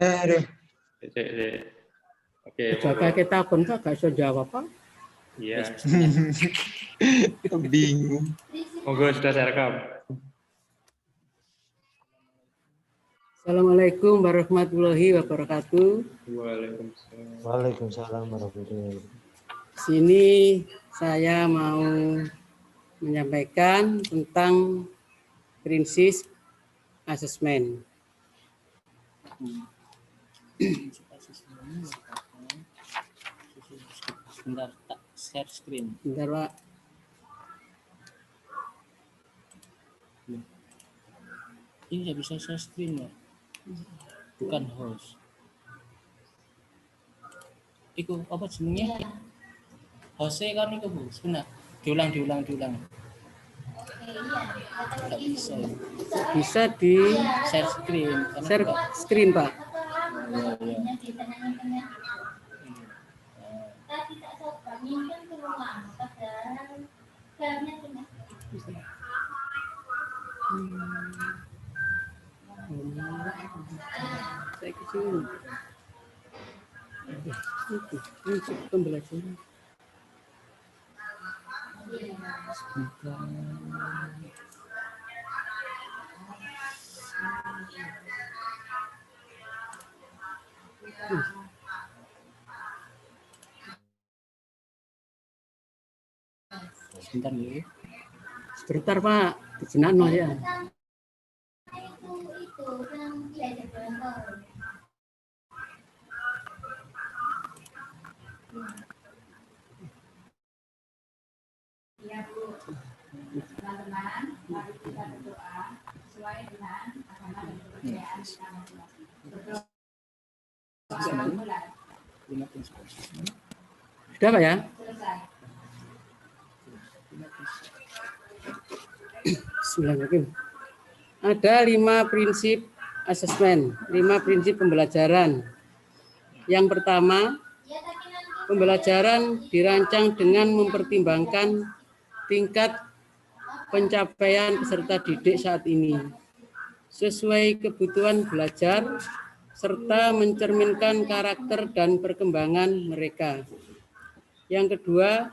Aduh. Oke, Jaga kita pun gak bisa jawab Pak. iya. Bingung. Monggo sudah saya rekam. Assalamualaikum warahmatullahi wabarakatuh. Waalaikumsalam. Waalaikumsalam warahmatullahi wabarakatuh. Sini saya mau menyampaikan tentang prinsip asesmen. Sebentar, tak share screen. Bentar Pak. Ini nggak bisa share screen ya? Bukan host. Iku apa jenenge? Hostnya kan iku Bu, sebentar. Diulang. Nggak bisa. Ya. Bisa di Share screen. share screen Pak. Saya ke sini. Prinsip pembelajaran. Sebentar ya. Sebentar Pak, dijenakno ya. Ya Bu, teman-teman, mari kita berdoa sesuai dengan agama dan kepercayaan kita masing-masing. Berdoa mulai. Sudah Pak ya? Selesai. Bismillahirrahmanirrahim. Ada 5 prinsip asesmen, 5 prinsip pembelajaran. Yang pertama, pembelajaran dirancang dengan mempertimbangkan tingkat pencapaian peserta didik saat ini, sesuai kebutuhan belajar, serta mencerminkan karakter dan perkembangan mereka. Yang kedua,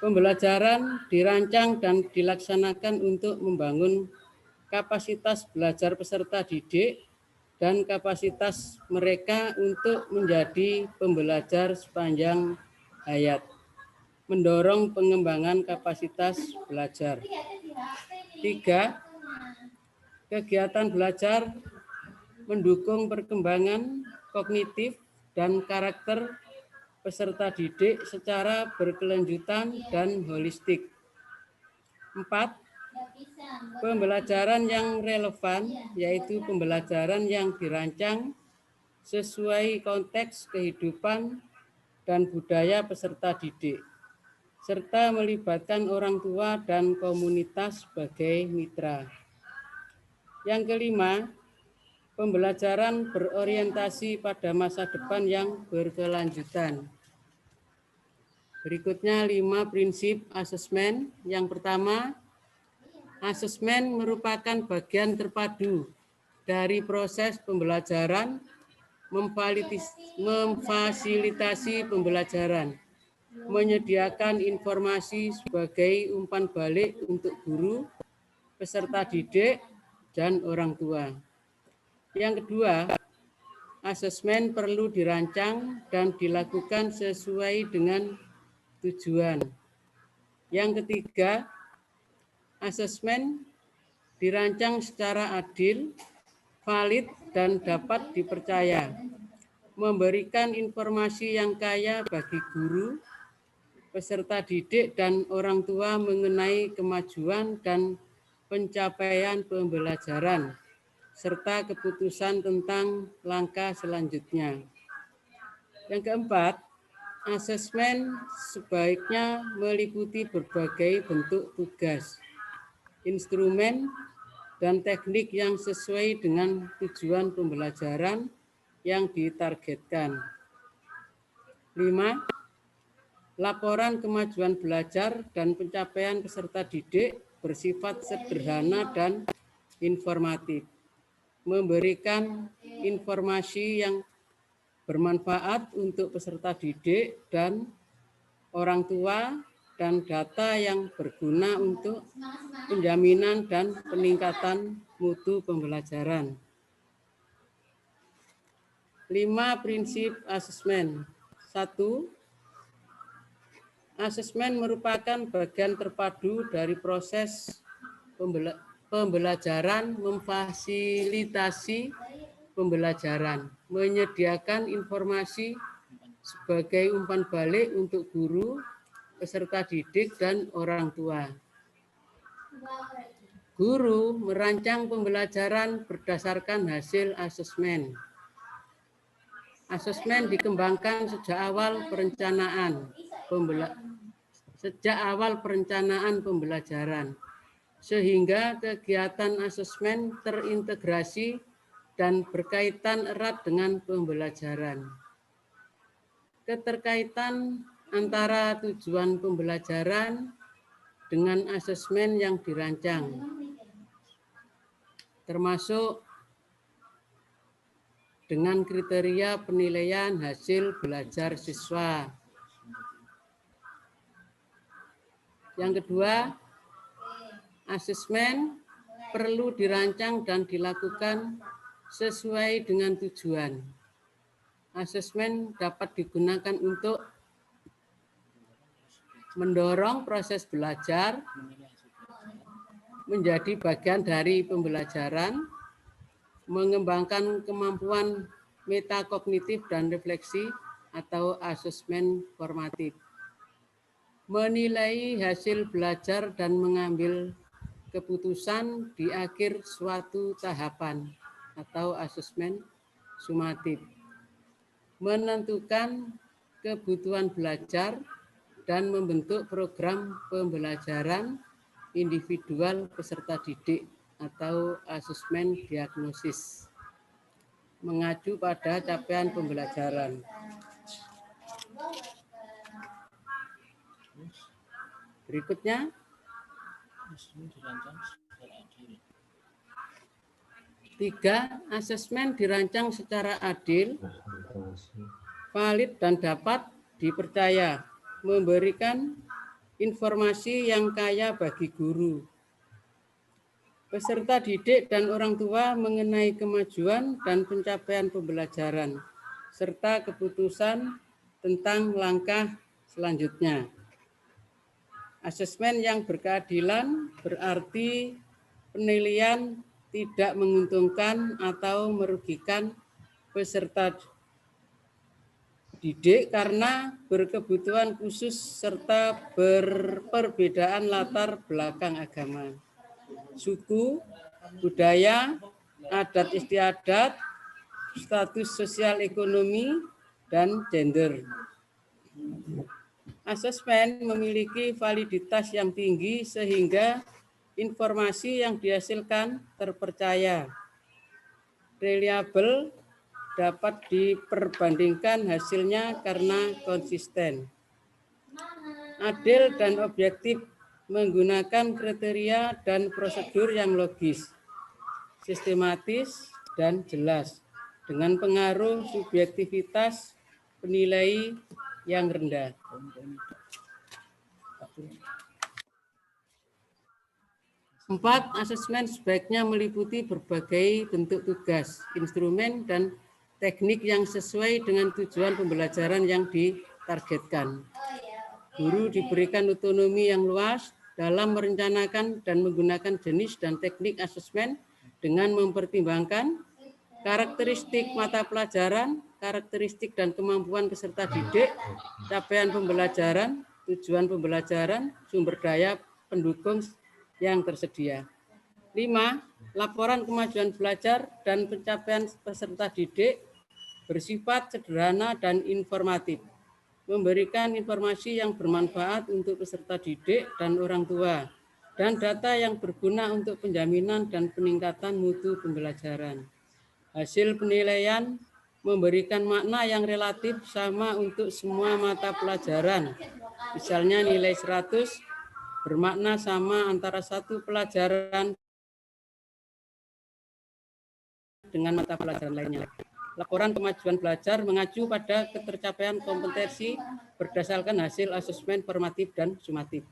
pembelajaran dirancang dan dilaksanakan untuk membangun kapasitas belajar peserta didik dan kapasitas mereka untuk menjadi pembelajar sepanjang hayat, mendorong pengembangan kapasitas belajar. 3. Kegiatan belajar mendukung perkembangan kognitif dan karakter peserta didik secara berkelanjutan dan holistik. 4. Pembelajaran yang relevan, yaitu pembelajaran yang dirancang sesuai konteks kehidupan dan budaya peserta didik, serta melibatkan orang tua dan komunitas sebagai mitra. Yang kelima, pembelajaran berorientasi pada masa depan yang berkelanjutan. Berikutnya 5 prinsip asesmen. Yang pertama, asesmen merupakan bagian terpadu dari proses pembelajaran, memfasilitasi pembelajaran, menyediakan informasi sebagai umpan balik untuk guru, peserta didik, dan orang tua. Yang kedua, asesmen perlu dirancang dan dilakukan sesuai dengan tujuan. Yang ketiga, asesmen dirancang secara adil, valid, dan dapat dipercaya, memberikan informasi yang kaya bagi guru, peserta didik, dan orang tua mengenai kemajuan dan pencapaian pembelajaran, serta keputusan tentang langkah selanjutnya. Yang keempat, asesmen sebaiknya meliputi berbagai bentuk tugas, instrumen, dan teknik yang sesuai dengan tujuan pembelajaran yang ditargetkan. 5. Laporan kemajuan belajar dan pencapaian peserta didik bersifat sederhana dan informatif. memberikan informasi yang bermanfaat untuk peserta didik dan orang tua, dan data yang berguna untuk penjaminan dan peningkatan mutu pembelajaran. 5 prinsip asesmen. 1. Asesmen merupakan bagian terpadu dari proses pembelajaran, memfasilitasi pembelajaran, menyediakan informasi sebagai umpan balik untuk guru, peserta didik, dan orang tua. Guru merancang pembelajaran berdasarkan hasil asesmen. Asesmen dikembangkan sejak awal perencanaan pembelajaran, sehingga kegiatan asesmen terintegrasi dan berkaitan erat dengan pembelajaran. Keterkaitan antara tujuan pembelajaran dengan asesmen yang dirancang, termasuk dengan kriteria penilaian hasil belajar siswa. Yang kedua, asesmen perlu dirancang dan dilakukan sesuai dengan tujuan. Asesmen dapat digunakan untuk mendorong proses belajar menjadi bagian dari pembelajaran, mengembangkan kemampuan metakognitif dan refleksi atau asesmen formatif, menilai hasil belajar dan mengambil keputusan di akhir suatu tahapan atau asesmen sumatif, menentukan kebutuhan belajar dan membentuk program pembelajaran individual peserta didik atau asesmen diagnosis, mengacu pada capaian pembelajaran. Berikutnya, tiga, asesmen dirancang secara adil, valid, dan dapat dipercaya, memberikan informasi yang kaya bagi guru, peserta didik, dan orang tua mengenai kemajuan dan pencapaian pembelajaran, serta keputusan tentang langkah selanjutnya. Asesmen yang berkeadilan berarti penilaian tidak menguntungkan atau merugikan peserta didik karena berkebutuhan khusus serta berperbedaan latar belakang agama, suku, budaya, adat istiadat, status sosial ekonomi, dan gender. Asesmen memiliki validitas yang tinggi sehingga informasi yang dihasilkan terpercaya, reliabel, dapat diperbandingkan hasilnya karena konsisten, adil dan objektif, menggunakan kriteria dan prosedur yang logis, sistematis, dan jelas, dengan pengaruh subjektivitas penilai yang rendah. 4. Asesmen sebaiknya meliputi berbagai bentuk tugas, instrumen, dan teknik yang sesuai dengan tujuan pembelajaran yang ditargetkan. Guru diberikan otonomi yang luas dalam merencanakan dan menggunakan jenis dan teknik asesmen dengan mempertimbangkan karakteristik mata pelajaran, karakteristik dan kemampuan peserta didik, capaian pembelajaran, tujuan pembelajaran, sumber daya pendukung yang tersedia. 5. Laporan kemajuan belajar dan pencapaian peserta didik bersifat sederhana dan informatif, memberikan informasi yang bermanfaat untuk peserta didik dan orang tua, dan data yang berguna untuk penjaminan dan peningkatan mutu pembelajaran. Hasil penilaian memberikan makna yang relatif sama untuk semua mata pelajaran. Misalnya nilai 100 bermakna sama antara satu pelajaran dengan mata pelajaran lainnya. Laporan kemajuan belajar mengacu pada ketercapaian kompetensi berdasarkan hasil asesmen formatif dan sumatif.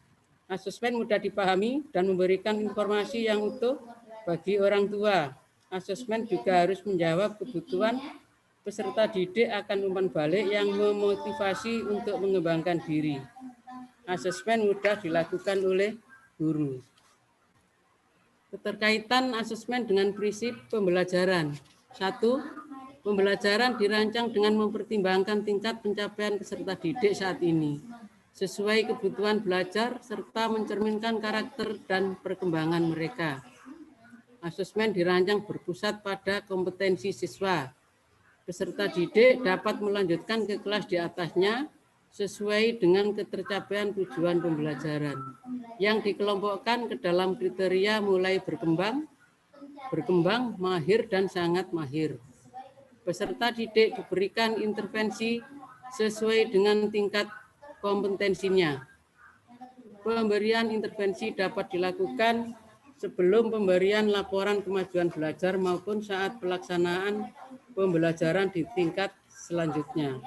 Asesmen mudah dipahami dan memberikan informasi yang utuh bagi orang tua. Asesmen juga harus menjawab kebutuhan peserta didik akan umpan balik yang memotivasi untuk mengembangkan diri. Asesmen mudah dilakukan oleh guru. Keterkaitan asesmen dengan prinsip pembelajaran. 1. Pembelajaran dirancang dengan mempertimbangkan tingkat pencapaian peserta didik saat ini, sesuai kebutuhan belajar serta mencerminkan karakter dan perkembangan mereka. Asesmen dirancang berpusat pada kompetensi siswa. Peserta didik dapat melanjutkan ke kelas di atasnya sesuai dengan ketercapaian tujuan pembelajaran yang dikelompokkan ke dalam kriteria mulai berkembang, mahir, dan sangat mahir. Peserta didik diberikan intervensi sesuai dengan tingkat kompetensinya. Pemberian intervensi dapat dilakukan sebelum pemberian laporan kemajuan belajar maupun saat pelaksanaan pembelajaran di tingkat selanjutnya.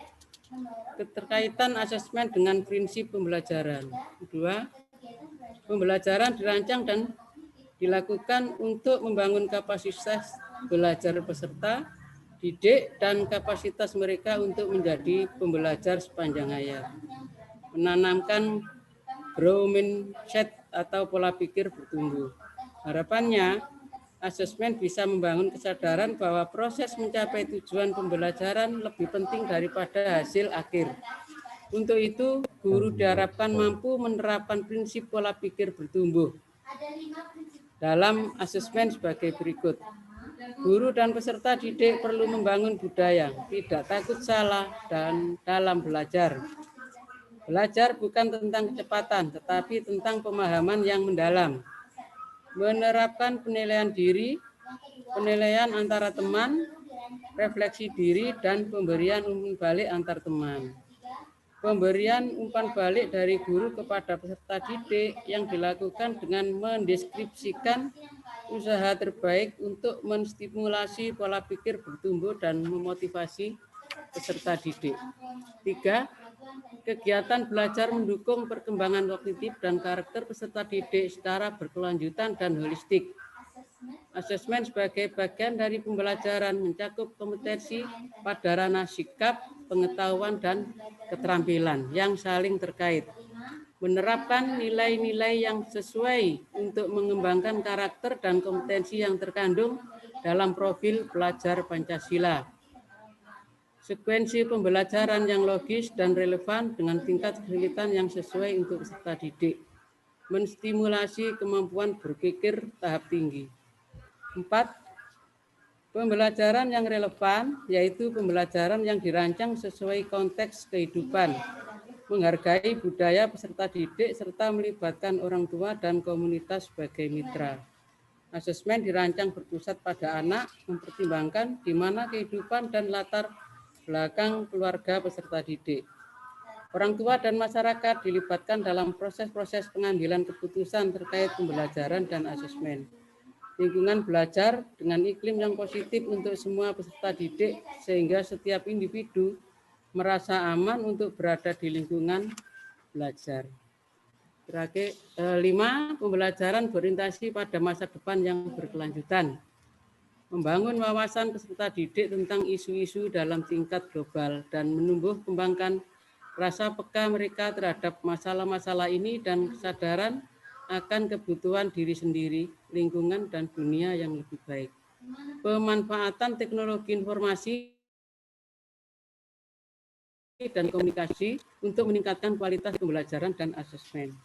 Keterkaitan asesmen dengan prinsip pembelajaran. 2. Pembelajaran dirancang dan dilakukan untuk membangun kapasitas belajar peserta didik dan kapasitas mereka untuk menjadi pembelajar sepanjang hayat. Menanamkan growth mindset atau pola pikir bertumbuh. Harapannya, asesmen bisa membangun kesadaran bahwa proses mencapai tujuan pembelajaran lebih penting daripada hasil akhir. Untuk itu, guru diharapkan mampu menerapkan prinsip pola pikir bertumbuh. Dalam asesmen sebagai berikut. Guru dan peserta didik perlu membangun budaya tidak takut salah dan dalam belajar. Belajar bukan tentang kecepatan, tetapi tentang pemahaman yang mendalam. Menerapkan penilaian diri, penilaian antara teman, refleksi diri, dan pemberian umpan balik antar teman. Pemberian umpan balik dari guru kepada peserta didik yang dilakukan dengan mendeskripsikan usaha terbaik untuk menstimulasi pola pikir bertumbuh dan memotivasi peserta didik. 3. Kegiatan belajar mendukung perkembangan kognitif dan karakter peserta didik secara berkelanjutan dan holistik. Asesmen sebagai bagian dari pembelajaran mencakup kompetensi pada ranah sikap, pengetahuan, dan keterampilan yang saling terkait. Menerapkan nilai-nilai yang sesuai untuk mengembangkan karakter dan kompetensi yang terkandung dalam profil pelajar Pancasila. Sekuensi pembelajaran yang logis dan relevan dengan tingkat kesulitan yang sesuai untuk peserta didik. Menstimulasi kemampuan berpikir tahap tinggi. 4. Pembelajaran yang relevan, yaitu pembelajaran yang dirancang sesuai konteks kehidupan, menghargai budaya peserta didik, serta melibatkan orang tua dan komunitas sebagai mitra. Asesmen dirancang berpusat pada anak, mempertimbangkan di mana kehidupan dan latar belakang keluarga peserta didik. Orang tua dan masyarakat dilibatkan dalam proses-proses pengambilan keputusan terkait pembelajaran dan asesmen. Lingkungan belajar dengan iklim yang positif untuk semua peserta didik sehingga setiap individu merasa aman untuk berada di lingkungan belajar. Terakhir, 5. Pembelajaran berorientasi pada masa depan yang berkelanjutan. Membangun wawasan peserta didik tentang isu-isu dalam tingkat global dan menumbuh kembangkan rasa peka mereka terhadap masalah-masalah ini dan kesadaran akan kebutuhan diri sendiri, lingkungan, dan dunia yang lebih baik. Pemanfaatan teknologi informasi dan komunikasi untuk meningkatkan kualitas pembelajaran dan asesmen.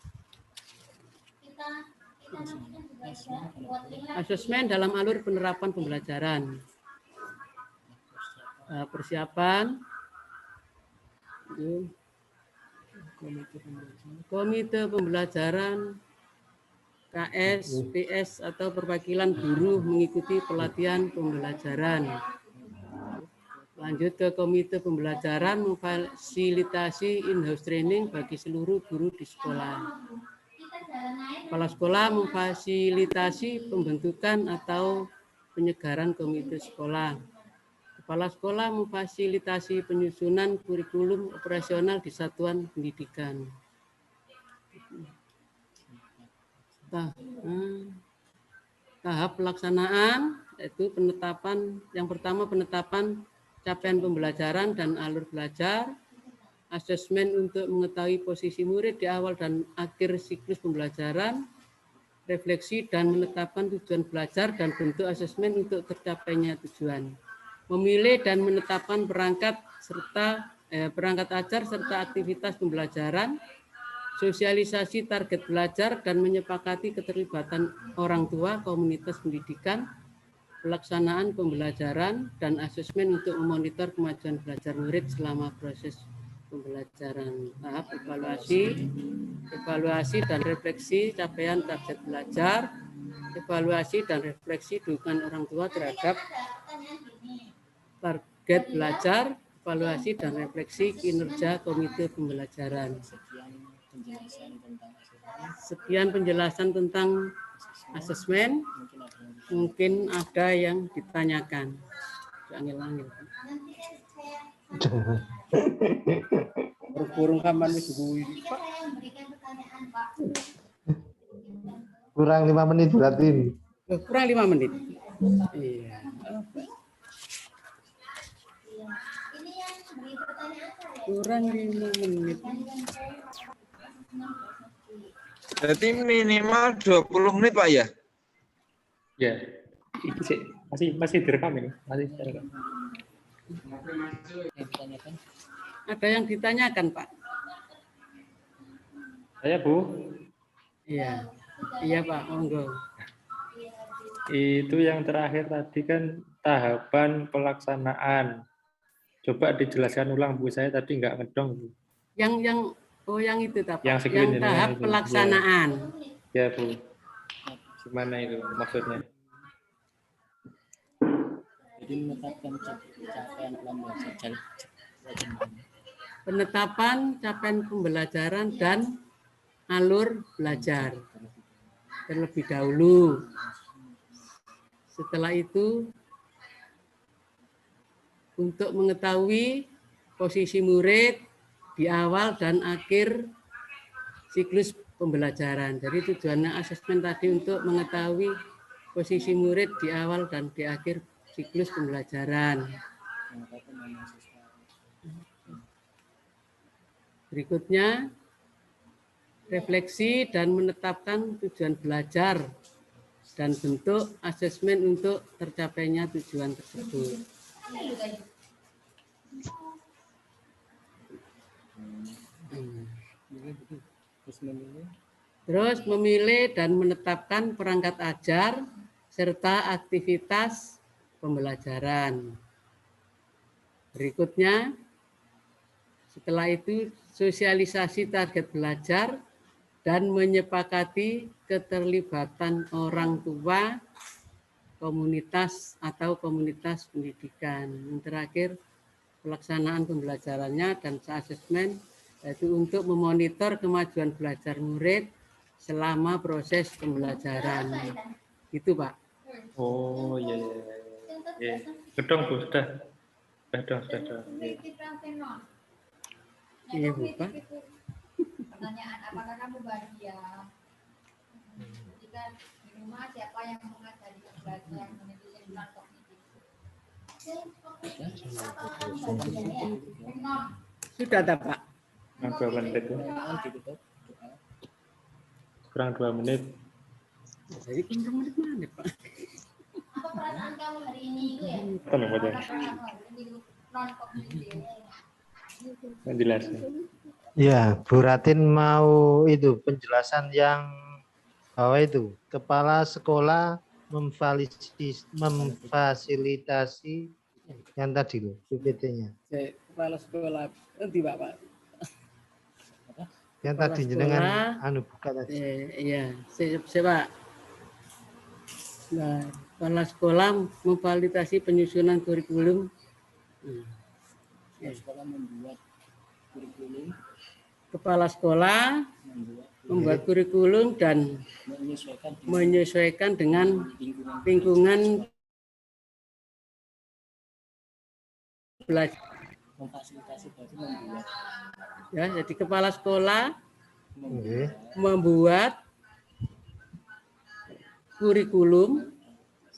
Asesmen dalam alur penerapan pembelajaran. Persiapan. Komite pembelajaran KS, PS atau perwakilan guru mengikuti pelatihan pembelajaran. Lanjut ke komite pembelajaran memfasilitasi in-house training bagi seluruh guru di sekolah. Kepala sekolah memfasilitasi pembentukan atau penyegaran komite sekolah. Kepala sekolah memfasilitasi penyusunan kurikulum operasional di satuan pendidikan. Tahap pelaksanaan yaitu penetapan, yang pertama penetapan capaian pembelajaran dan alur belajar, asesmen untuk mengetahui posisi murid di awal dan akhir siklus pembelajaran, refleksi dan menetapkan tujuan belajar dan bentuk asesmen untuk tercapainya tujuan, memilih dan menetapkan perangkat ajar serta aktivitas pembelajaran, sosialisasi target belajar dan menyepakati keterlibatan orang tua, komunitas pendidikan, pelaksanaan pembelajaran dan asesmen untuk memonitor kemajuan belajar murid selama proses pembelajaran. Tahap evaluasi dan refleksi capaian target belajar, evaluasi dan refleksi dukungan orang tua terhadap target belajar, evaluasi dan refleksi kinerja komite pembelajaran. Sekian penjelasan tentang asesmen. Mungkin ada yang ditanyakan. Angel-angel. Burung kaman wis kuwi. Kurang 5 menit berarti. Kurang 5 menit. Iya. Kurang 5 menit. Berarti minimal 20 menit Pak ya? Ya. Masih direkam ini, masih direkam. Ada yang ditanyakan, Pak? Saya Bu, Iya. Iya, Pak. Monggo. itu yang terakhir tadi kan tahapan pelaksanaan. Coba dijelaskan ulang Bu, saya tadi nggak ngedong Bu. Yang itu Pak. Yang screen ini, tahap itu. pelaksanaan. Ya Bu, gimana itu maksudnya? Jadi menetapkan capaian pembelajaran. Penetapan capaian pembelajaran dan alur belajar terlebih dahulu. Setelah itu, untuk mengetahui posisi murid di awal dan akhir siklus pembelajaran. Jadi tujuannya asesmen tadi untuk mengetahui posisi murid di awal dan di akhir siklus pembelajaran. Berikutnya, refleksi dan menetapkan tujuan belajar dan bentuk asesmen untuk tercapainya tujuan tersebut. Terus memilih dan menetapkan perangkat ajar serta aktivitas pembelajaran. Berikutnya, setelah itu sosialisasi target belajar dan menyepakati keterlibatan orang tua, komunitas atau komunitas pendidikan. Yang terakhir, pelaksanaan pembelajarannya dan asesmen yaitu untuk memonitor kemajuan belajar murid selama proses pembelajaran. Itu Pak. Oh iya. Ya. Gedong Bu, sudah. Sudah. Iya Bu Pak. Pertanyaan, apakah kamu bahagia? Jika di rumah siapa yang mengajari belajar menjadi seniman kognitif? Sudah tak Pak? Kurang 2 menit ya. Kurang 2 menit. Jadi kurang menit mana Pak? Apa perasaan kamu hari ini itu ya? Tolong baca. Apakah kamu hari ini non kognitif? Menjelaskan. Ya, Bu Ratin mau itu penjelasan yang bahwa itu kepala sekolah memfasilitasi yang tadi loh PPT-nya. Kepala sekolah nanti Pak. Yang Kepala tadi sekolah, jenengan buka tadi. Iya, Pak. Nah, kepala sekolah memfasilitasi penyusunan kurikulum. Sekolah membuat kurikulum, Kepala sekolah membuat kurikulum dan menyesuaikan dengan lingkungan belajar. Memfasilitasi berarti membuat Ya, jadi kepala sekolah Nggih. membuat kurikulum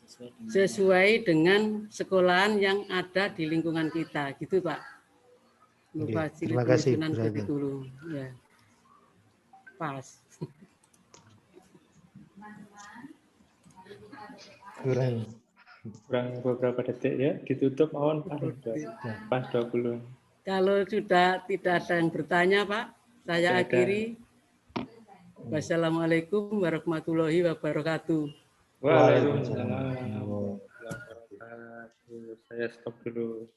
sesuai dengan sesuai dengan sekolahan yang ada di lingkungan kita, gitu Pak. Oke, Memfasilitasi terima kasih, penyusunan Bu Raden. kurikulum. Ya. Pas. Kurang. Kurang beberapa detik ya, ditutup mohon Pak. Pas 20. Kalau sudah tidak ada yang bertanya, Pak, saya Tidak ada. akhiri. Wassalamualaikum warahmatullahi wabarakatuh. Waalaikumsalam warahmatullahi wabarakatuh. Saya stop dulu.